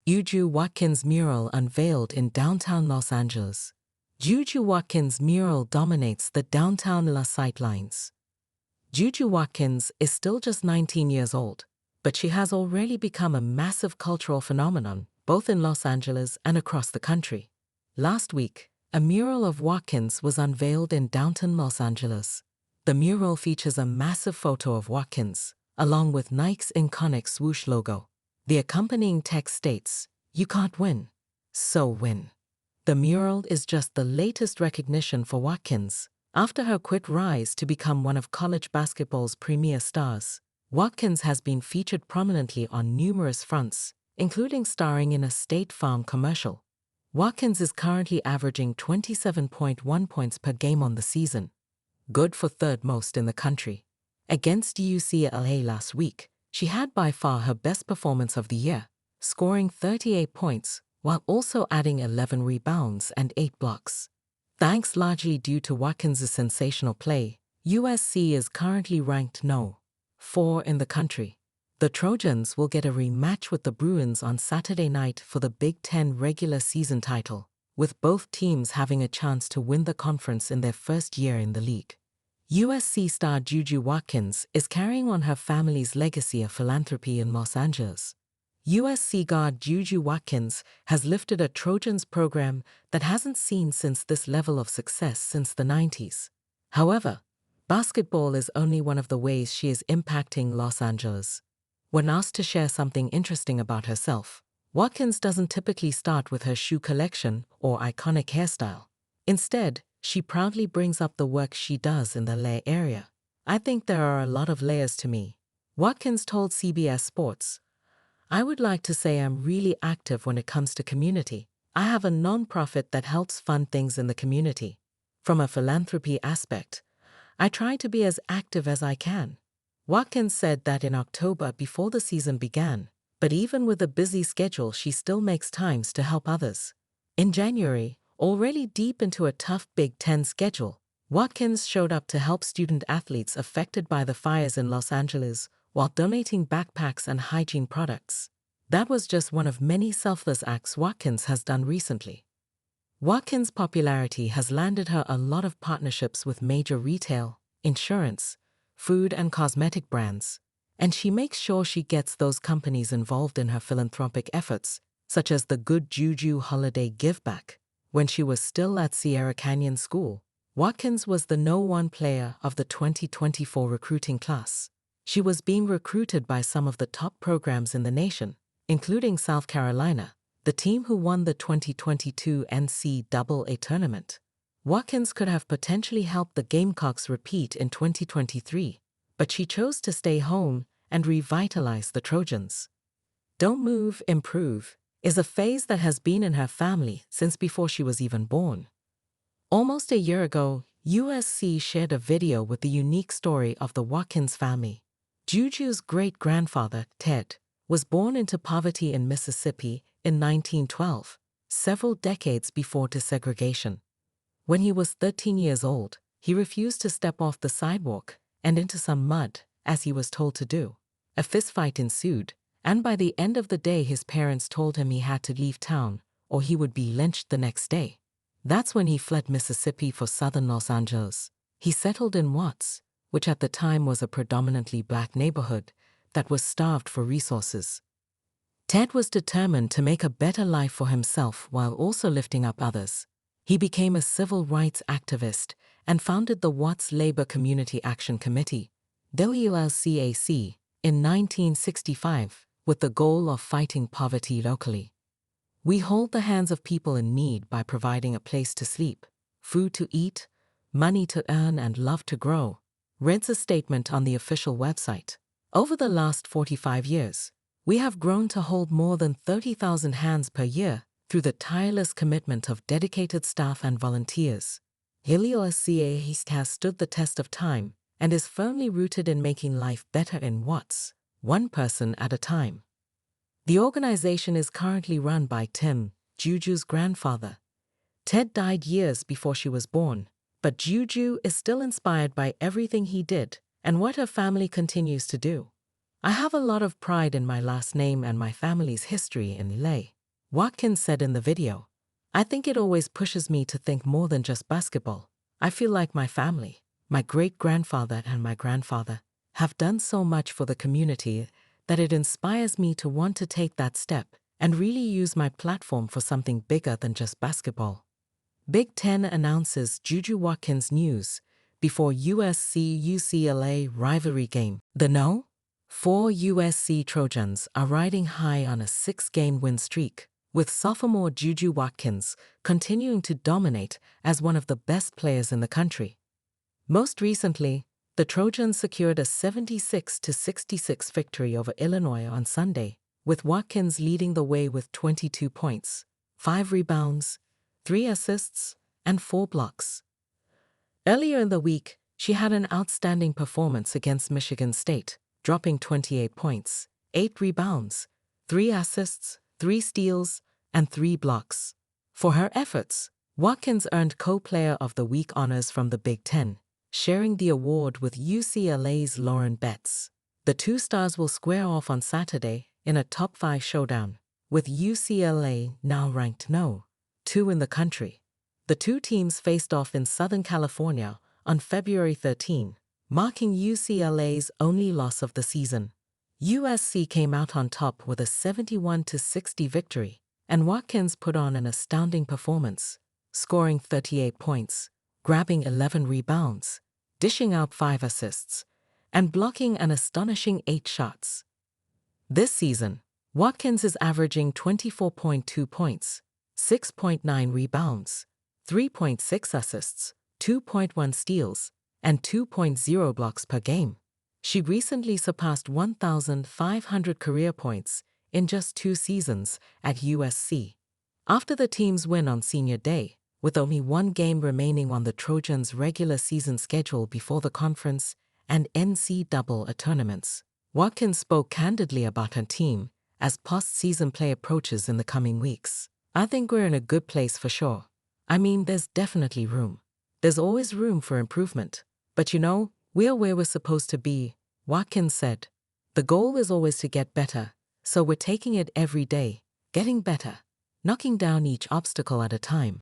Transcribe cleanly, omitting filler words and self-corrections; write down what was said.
Juju Watkins mural unveiled in downtown Los Angeles. Juju Watkins mural dominates the downtown LA sightlines. Juju Watkins is still just 19 years old, but she has already become a massive cultural phenomenon, both in Los Angeles and across the country. Last week, a mural of Watkins was unveiled in downtown Los Angeles. The mural features a massive photo of Watkins, along with Nike's iconic swoosh logo. The accompanying text states, "You can't win, so win." The mural is just the latest recognition for Watkins. After her quick rise to become one of college basketball's premier stars, Watkins has been featured prominently on numerous fronts, including starring in a State Farm commercial. Watkins is currently averaging 27.1 points per game on the season, good for third most in the country. Against UCLA last week, she had by far her best performance of the year, scoring 38 points, while also adding 11 rebounds and 8 blocks. Thanks largely due to Watkins' sensational play, USC is currently ranked No. 4 in the country. The Trojans will get a rematch with the Bruins on Saturday night for the Big Ten regular season title, with both teams having a chance to win the conference in their first year in the league. USC star Juju Watkins is carrying on her family's legacy of philanthropy in Los Angeles. USC guard Juju Watkins has lifted a Trojans program that hasn't seen since this level of success since the 90s. However, basketball is only one of the ways she is impacting Los Angeles. When asked to share something interesting about herself, Watkins doesn't typically start with her shoe collection or iconic hairstyle. Instead, she proudly brings up the work she does in the LA area. "I think there are a lot of layers to me," Watkins told CBS Sports. "I would like to say I'm really active when it comes to community. I have a non-profit that helps fund things in the community. From a philanthropy aspect, I try to be as active as I can." Watkins said that in October before the season began, but even with a busy schedule she still makes times to help others. In January, already deep into a tough Big Ten schedule, Watkins showed up to help student athletes affected by the fires in Los Angeles while donating backpacks and hygiene products. That was just one of many selfless acts Watkins has done recently. Watkins' popularity has landed her a lot of partnerships with major retail, insurance, food and cosmetic brands, and she makes sure she gets those companies involved in her philanthropic efforts, such as the Good Juju Holiday Giveback. When she was still at Sierra Canyon School, Watkins was the No. 1 player of the 2024 recruiting class. She was being recruited by some of the top programs in the nation, including South Carolina, the team who won the 2022 NCAA tournament. Watkins could have potentially helped the Gamecocks repeat in 2023, but she chose to stay home and revitalize the Trojans. "Don't move, improve" is a phase that has been in her family since before she was even born. Almost a year ago, USC shared a video with the unique story of the Watkins family. Juju's great-grandfather, Ted, was born into poverty in Mississippi in 1912, several decades before desegregation. When he was 13 years old, he refused to step off the sidewalk and into some mud, as he was told to do. A fistfight ensued, and by the end of the day his parents told him he had to leave town or he would be lynched the next day. That's when he fled Mississippi for southern Los Angeles. He settled in Watts, which at the time was a predominantly black neighborhood that was starved for resources. Ted was determined to make a better life for himself while also lifting up others. He became a civil rights activist and founded the Watts Labor Community Action Committee, WLCAC, in 1965 with the goal of fighting poverty locally. "We hold the hands of people in need by providing a place to sleep, food to eat, money to earn and love to grow," reads a statement on the official website. "Over the last 45 years, we have grown to hold more than 30,000 hands per year through the tireless commitment of dedicated staff and volunteers. WLCAC has stood the test of time and is firmly rooted in making life better in Watts, one person at a time." The organization is currently run by Tim, Juju's grandfather. Ted died years before she was born, but Juju is still inspired by everything he did and what her family continues to do. "I have a lot of pride in my last name and my family's history in LA. Watkins said in the video. I think it always pushes me to think more than just basketball. I feel like my family, my great-grandfather and my grandfather, have done so much for the community that it inspires me to want to take that step and really use my platform for something bigger than just basketball. Big Ten announces Juju Watkins news before USC-UCLA rivalry game. The No. 4 USC Trojans are riding high on a 6-game win streak, with sophomore Juju Watkins continuing to dominate as one of the best players in the country. Most recently, the Trojans secured a 76-66 victory over Illinois on Sunday, with Watkins leading the way with 22 points, 5 rebounds, 3 assists, and 4 blocks. Earlier in the week, she had an outstanding performance against Michigan State, dropping 28 points, 8 rebounds, 3 assists, 3 steals, and 3 blocks. For her efforts, Watkins earned Co-Player of the Week honors from the Big Ten, sharing the award with UCLA's Lauren Betts. The two stars will square off on Saturday in a top 5 showdown, with UCLA now ranked No. 2 in the country. The two teams faced off in Southern California on February 13, marking UCLA's only loss of the season. USC came out on top with a 71-60 victory, and Watkins put on an astounding performance, scoring 38 points, grabbing 11 rebounds, dishing out 5 assists, and blocking an astonishing 8 shots. This season, Watkins is averaging 24.2 points, 6.9 rebounds, 3.6 assists, 2.1 steals, and 2.0 blocks per game. She recently surpassed 1,500 career points in just 2 seasons at USC. After the team's win on Senior Day, with only 1 game remaining on the Trojans' regular season schedule before the conference and NCAA tournaments, Watkins spoke candidly about her team as postseason play approaches in the coming weeks. I think we're in a good place for sure. I mean, there's definitely room. There's always room for improvement. But we're where we're supposed to be, Watkins said. The goal is always to get better, so we're taking it every day, getting better, knocking down each obstacle at a time.